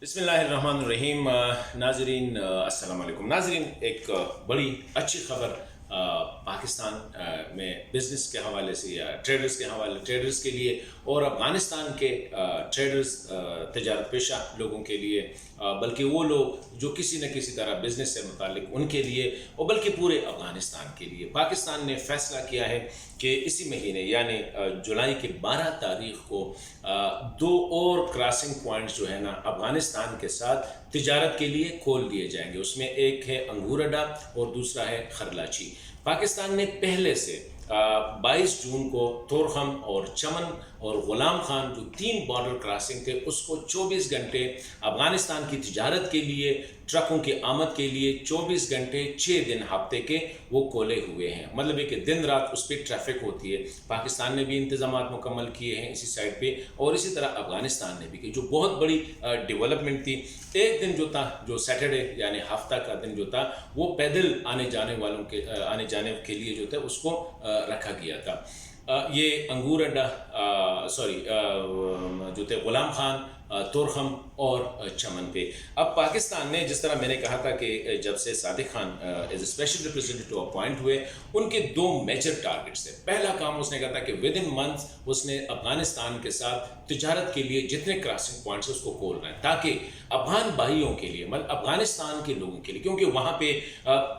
بسم اللہ الرحمن الرحیم ناظرین السلام علیکم ناظرین ایک بڑی اچھی خبر پاکستان میں بزنس کے حوالے سے یا ٹریڈرز کے لیے اور افغانستان کے ٹریڈرز تجارت پیشہ لوگوں کے لیے بلکہ وہ لوگ جو کسی نہ کسی طرح بزنس سے متعلق ان کے لیے اور بلکہ پورے افغانستان کے لیے پاکستان نے فیصلہ کیا ہے کہ اسی مہینے یعنی جولائی کی 12 تاریخ کو 2 اور کراسنگ پوائنٹس جو ہے نا افغانستان کے ساتھ تجارت کے لیے کھول دیے جائیں گے۔ اس میں ایک ہے انگور اڈا اور دوسرا ہے خرلاچی۔ پاکستان نے پہلے سے 22 جون کو تورخم اور چمن اور غلام خان جو 3 بارڈر کراسنگ تھے اس کو 24 گھنٹے افغانستان کی تجارت کے لیے ٹرکوں کی آمد کے لیے 24 گھنٹے 6 دن ہفتے کے وہ کھولے ہوئے ہیں۔ مطلب ہے کہ دن رات اس پہ ٹریفک ہوتی ہے۔ پاکستان نے بھی انتظامات مکمل کیے ہیں اسی سائڈ پہ اور اسی طرح افغانستان نے بھی کی، جو بہت بڑی ڈیولپمنٹ تھی۔ ایک دن جو تھا جو سیٹرڈے یعنی ہفتہ کا دن جو تھا وہ پیدل آنے جانے کے لیے جو تھا اس کو رکھا گیا تھا۔ یہ انگور اڈا جو تھے غلام خان، تورخم اور چمن پہ۔ اب پاکستان نے جس طرح میں نے کہا تھا کہ جب سے Sadiq Khan as a special representative appoint ہوئے ان کے 2 میجر ٹارگٹس تھے۔ پہلا کام اس نے کہا تھا کہ ود ان منتھ اس نے افغانستان کے ساتھ تجارت کے لیے جتنے کراسنگ پوائنٹس اس کو کھولنا ہے تاکہ افغان بھائیوں کے لیے مطلب افغانستان کے لوگوں کے لیے، کیونکہ وہاں پہ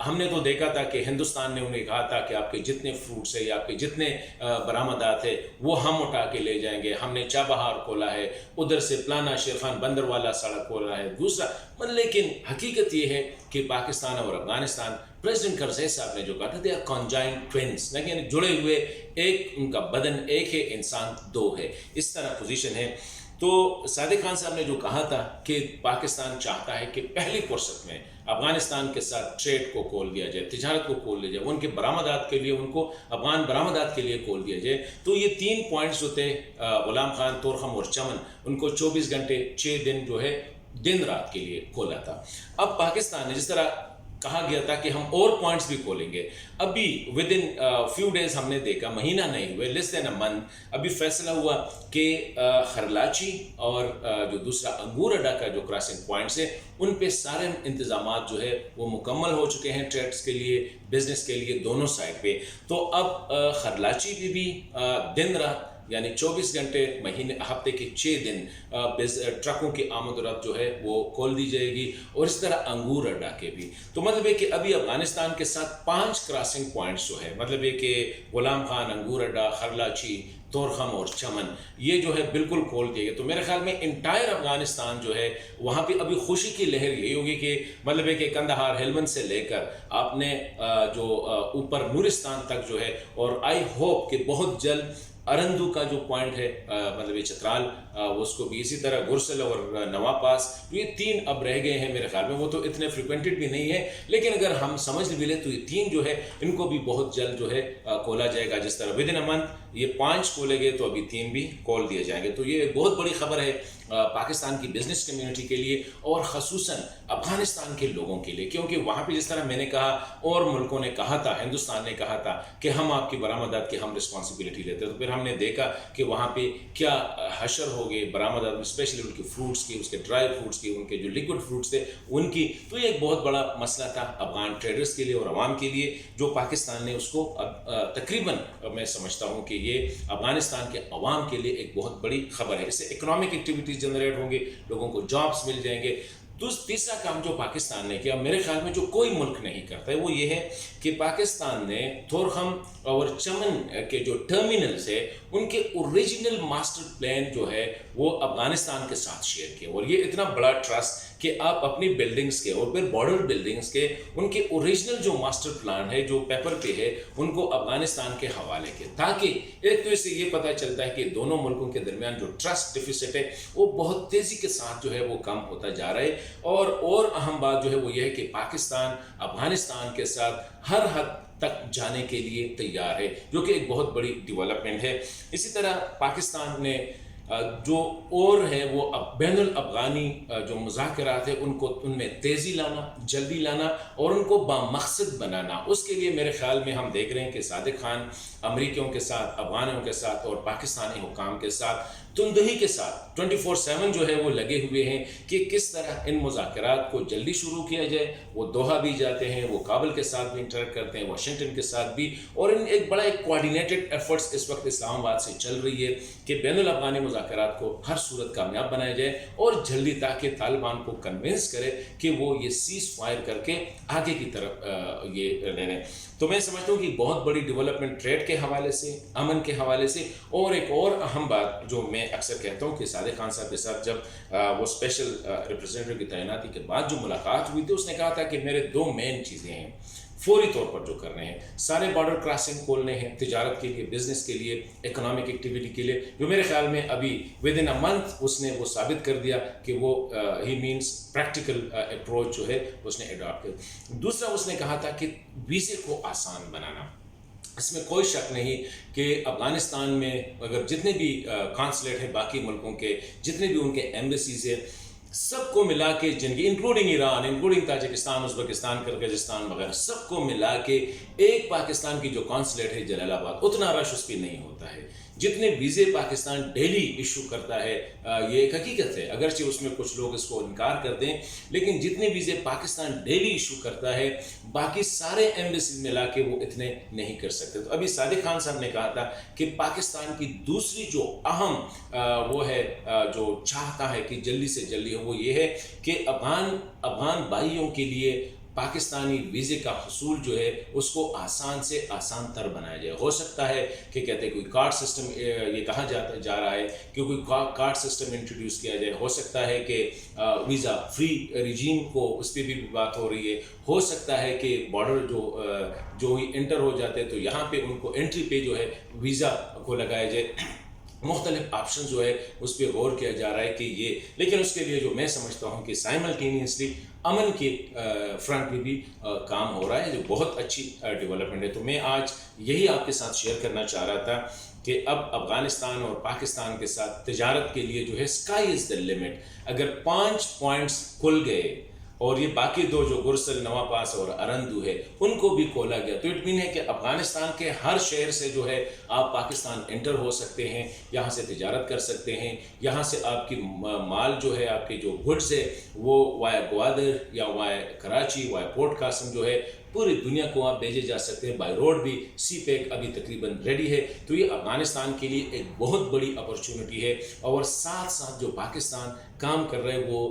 ہم نے تو دیکھا تھا کہ ہندوستان نے انہیں کہا تھا کہ آپ کے جتنے فروٹس ہیں یا آپ کے جتنے برآمدات ہیں وہ ہم اٹھا کے لے جائیں گے۔ ہم نے چابہار کھولا ہے، ادھر سے پلانا شیر خان بندر والا سڑک کھولا ہے دوسرا، لیکن حقیقت یہ ہے کہ پاکستان اور افغانستان پریزیڈنٹ کرزئی صاحب نے جو کہا تھا دے آر کنجائنڈ ٹوینس، لیکن جڑے ہوئے، ایک ان کا بدن ایک ہے، انسان 2 ہے، اس طرح پوزیشن ہے۔ تو صادق خان صاحب نے جو کہا تھا کہ پاکستان چاہتا ہے کہ پہلی فرصت میں افغانستان کے ساتھ ٹریڈ کو کھول دیا جائے، تجارت کو کھول دیا جائے، ان کے برآمدات کے لیے ان کو افغان برآمدات کے لیے کھول دیا جائے۔ تو یہ 3 پوائنٹس جو تھے غلام خان، تورخم اور چمن، ان کو 24 گھنٹے 6 دن جو ہے دن رات کے لیے کھولا تھا۔ اب پاکستان نے جس طرح کہا گیا تھا کہ ہم اور پوائنٹس بھی کھولیں گے، ابھی ود ان فیو ڈیز ہم نے دیکھا، مہینہ نہیں ہوئے، لیس دین اے منتھ، ابھی فیصلہ ہوا کہ خرلاچی اور جو دوسرا انگور اڈا کا جو کراسنگ پوائنٹس ہے ان پہ سارے انتظامات جو ہے وہ مکمل ہو چکے ہیں ٹریڈس کے لیے، بزنس کے لیے، دونوں سائڈ پہ۔ تو اب خرلاچی پہ بھی دن رات یعنی 24 گھنٹے مہینے ہفتے کے 6 دن ٹرکوں کی آمد و رفت جو ہے وہ کھول دی جائے گی، اور اس طرح انگور اڈا کے بھی۔ تو مطلب ہے کہ ابھی افغانستان کے ساتھ 5 کراسنگ پوائنٹس جو ہے، مطلب ہے کہ غلام خان، انگور اڈا، خرلاچی، تورخم اور چمن، یہ جو ہے بالکل کھول دیے گئے۔ تو میرے خیال میں انٹائر افغانستان جو ہے وہاں پہ ابھی خوشی کی لہر یہی ہوگی کہ مطلب ہے کہ کندہار، ہیلمند سے لے کر آپ نے جو اوپر نورستان تک جو ہے، اور آئی ہوپ کہ بہت جلد ارندو کا جو پوائنٹ ہے مطلب یہ چترال، اس کو بھی اسی طرح گرسل اور نوا پاس، یہ 3 اب رہ گئے ہیں میرے خیال میں، وہ تو اتنے فریکوینٹڈ بھی نہیں ہے، لیکن اگر ہم سمجھ بھی لیں تو یہ 3 جو ہے ان کو بھی بہت جلد جو ہے کھولا جائے گا۔ جس طرح ود ان اے منتھ یہ 5 کھولے گئے تو ابھی 3 بھی کھول دیے جائیں گے۔ تو یہ ایک بہت بڑی خبر ہے پاکستان کی بزنس کمیونٹی کے لیے اور خصوصاً افغانستان کے لوگوں کے لیے، کیونکہ وہاں پہ جس طرح میں نے کہا اور ملکوں نے کہا تھا، ہندوستان نے کہا تھا کہ ہم آپ کی برآمدات کی ہم رسپانسبلٹی لیتے ہیں، تو پھر ہم نے دیکھا کہ وہاں پہ کیا حشر ہو گئے برآمدات میں، اسپیشلی ان کی فروٹس کی، اس کے ڈرائی فروٹس کی، ان کے جو لیکوڈ فروٹس تھے ان کی۔ تو یہ ایک بہت بڑا مسئلہ تھا افغان ٹریڈرز کے لیے اور عوام کے لیے، جو پاکستان نے اس کو تقریباً میں سمجھتا ہوں کہ یہ افغانستان کے عوام کے لیے ایک بہت بڑی خبر ہے۔ اس سے اکنامک ایکٹیویٹیز جنریٹ ہوں گے، لوگوں کو جابس مل جائیں گے۔ تیسرا کام جو پاکستان نے کیا، میرے خیال میں جو کوئی ملک نہیں کرتا ہے، وہ یہ ہے کہ پاکستان نے تورخم اور چمن کے جو ٹرمینلز ہے ان کے اوریجنل ماسٹر پلان جو ہے وہ افغانستان کے ساتھ شیئر کیا، اور یہ اتنا بڑا ٹرسٹ کہ آپ اپنی بلڈنگز کے اور پھر بارڈر بلڈنگز کے ان کے اوریجنل جو ماسٹر پلان ہے جو پیپر پہ ہے ان کو افغانستان کے حوالے کے، تاکہ ایک تو اس سے یہ پتہ چلتا ہے کہ دونوں ملکوں کے درمیان جو ٹرسٹ ڈیفیسٹ ہے وہ بہت تیزی کے ساتھ جو ہے وہ کم ہوتا جا رہا ہے۔ اور اہم بات جو ہے وہ یہ ہے کہ پاکستان افغانستان کے ساتھ ہر حد تک جانے کے لیے تیار ہے، جو کہ ایک بہت بڑی ڈیولپمنٹ ہے۔ اسی طرح پاکستان نے جو اور ہے وہ بین الافغانی جو مذاکرات ہیں ان میں تیزی لانا، جلدی لانا اور ان کو بامقصد بنانا، اس کے لیے میرے خیال میں ہم دیکھ رہے ہیں کہ صادق خان امریکیوں کے ساتھ، افغانوں کے ساتھ اور پاکستانی حکام کے ساتھ تندہی کے ساتھ 24/7 جو ہے وہ لگے ہوئے ہیں کہ کس طرح ان مذاکرات کو جلدی شروع کیا جائے. وہ دوحہ بھی جاتے ہیں, وہ کابل کے ساتھ بھی انٹریکٹ کرتے ہیں, واشنگٹن کے ساتھ بھی, اور ان ایک کوارڈینیٹڈ ایفرٹس اس وقت اسلام آباد سے چل رہی ہے کہ بین الاقوامی مذاکرات کو ہر صورت کامیاب بنایا جائے اور جلدی, تاکہ طالبان کو کنونس کرے کہ وہ یہ سیز فائر کر کے آگے کی طرف یہ لینے. تو میں سمجھتا ہوں کہ بہت بڑی ڈیولپمنٹ ٹریڈ کے حوالے سے, امن کے حوالے سے. اور ایک اور اہم بات جو میں اکثر کہتا ہوں کہ صادق خان صاحب کے ساتھ جب وہ اسپیشل ریپرزینٹیٹو کی تعیناتی کے بعد جو ملاقات ہوئی تھی, اس نے کہا تھا کہ میرے 2 مین چیزیں ہیں فوری طور پر جو کرنے ہیں. سارے بارڈر کراسنگ کھولنے ہیں تجارت کے لیے, بزنس کے لیے, اکنامک ایکٹیویٹی کے لیے, جو میرے خیال میں ابھی ود ان اے منتھ اس نے وہ ثابت کر دیا کہ وہ ہی مینس پریکٹیکل اپروچ جو ہے اس نے اڈاپٹ کیا. دوسرا اس نے کہا تھا کہ ویزے کو آسان بنانا. اس میں کوئی شک نہیں کہ افغانستان میں اگر جتنے بھی کانسلیٹ ہیں باقی ملکوں کے, جتنے بھی ان کے ایمبیسیز ہیں, سب کو ملا کے جن کی including Iran, including Tajikistan, Uzbekistan, Kyrgyzstan وغیرہ, سب کو ملا کے ایک پاکستان کی جو کانسلیٹ ہے جلال آباد, اتنا رش اس پہ نہیں ہوتا ہے جتنے ویزے پاکستان ڈیلی ایشو کرتا ہے. یہ ایک حقیقت ہے, اگرچہ اس میں کچھ لوگ اس کو انکار کر دیں, لیکن جتنے ویزے پاکستان ڈیلی ایشو کرتا ہے باقی سارے ایمبیسیز ملا کے وہ اتنے نہیں کر سکتے. تو ابھی صادق خان صاحب نے کہا تھا کہ پاکستان کی دوسری جو اہم وہ ہے جو چاہتا ہے کہ جلدی سے جلدی وہ یہ ہے کہ افغان بھائیوں کے لیے پاکستانی ویزے کا حصول جو ہے اس کو آسان سے آسان تر بنایا جائے. ہو سکتا ہے کہ کہتے ہیں کوئی کارڈ سسٹم, یہ کہا جا رہا ہے کہ کوئی کارڈ سسٹم انٹروڈیوس کیا جائے. ہو سکتا ہے کہ ویزا فری رجیم کو, اس پہ بھی بات ہو رہی ہے. ہو سکتا ہے کہ بارڈر جو ہی انٹر ہو جاتے ہیں تو یہاں پہ ان کو انٹری پہ جو ہے ویزا کو لگایا جائے. مختلف آپشن جو ہے اس پہ غور کیا جا رہا ہے کہ یہ, لیکن اس کے لیے جو میں سمجھتا ہوں کہ سائملٹینیسلی امن کے فرنٹ پہ بھی کام ہو رہا ہے, جو بہت اچھی ڈیولپمنٹ ہے. تو میں آج یہی آپ کے ساتھ شیئر کرنا چاہ رہا تھا کہ اب افغانستان اور پاکستان کے ساتھ تجارت کے لیے جو ہے اسکائی از دا لمٹ. اگر 5 پوائنٹس کھل گئے اور یہ باقی 2 جو گرسل, نواں پاس اور ارندو ہے, ان کو بھی کھولا گیا, تو اٹ مین ہے کہ افغانستان کے ہر شہر سے جو ہے آپ پاکستان انٹر ہو سکتے ہیں, یہاں سے تجارت کر سکتے ہیں. یہاں سے آپ کی مال جو ہے, آپ کے جو گڈز ہے, وہ وائے گوادر یا وائے کراچی, وائے پورٹ قاسم جو ہے پوری دنیا کو آپ بھیجے جا سکتے ہیں. بائی روڈ بھی سی پیک ابھی تقریباً ریڈی ہے. تو یہ افغانستان کے لیے ایک بہت بڑی اپرچونٹی ہے. اور ساتھ ساتھ جو پاکستان کام کر رہے وہ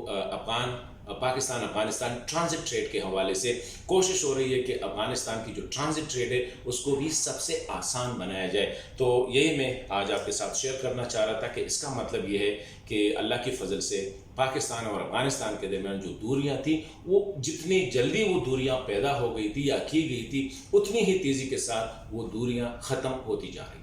پاکستان افغانستان ٹرانزٹ ٹریڈ کے حوالے سے کوشش ہو رہی ہے کہ افغانستان کی جو ٹرانزٹ ٹریڈ ہے اس کو بھی سب سے آسان بنایا جائے. تو یہی میں آج آپ کے ساتھ شیئر کرنا چاہ رہا تھا کہ اس کا مطلب یہ ہے کہ اللہ کی فضل سے پاکستان اور افغانستان کے درمیان جو دوریاں تھیں وہ جتنی جلدی وہ دوریاں پیدا ہو گئی تھی یا کی گئی تھی, اتنی ہی تیزی کے ساتھ وہ دوریاں ختم ہوتی جا رہی ہیں.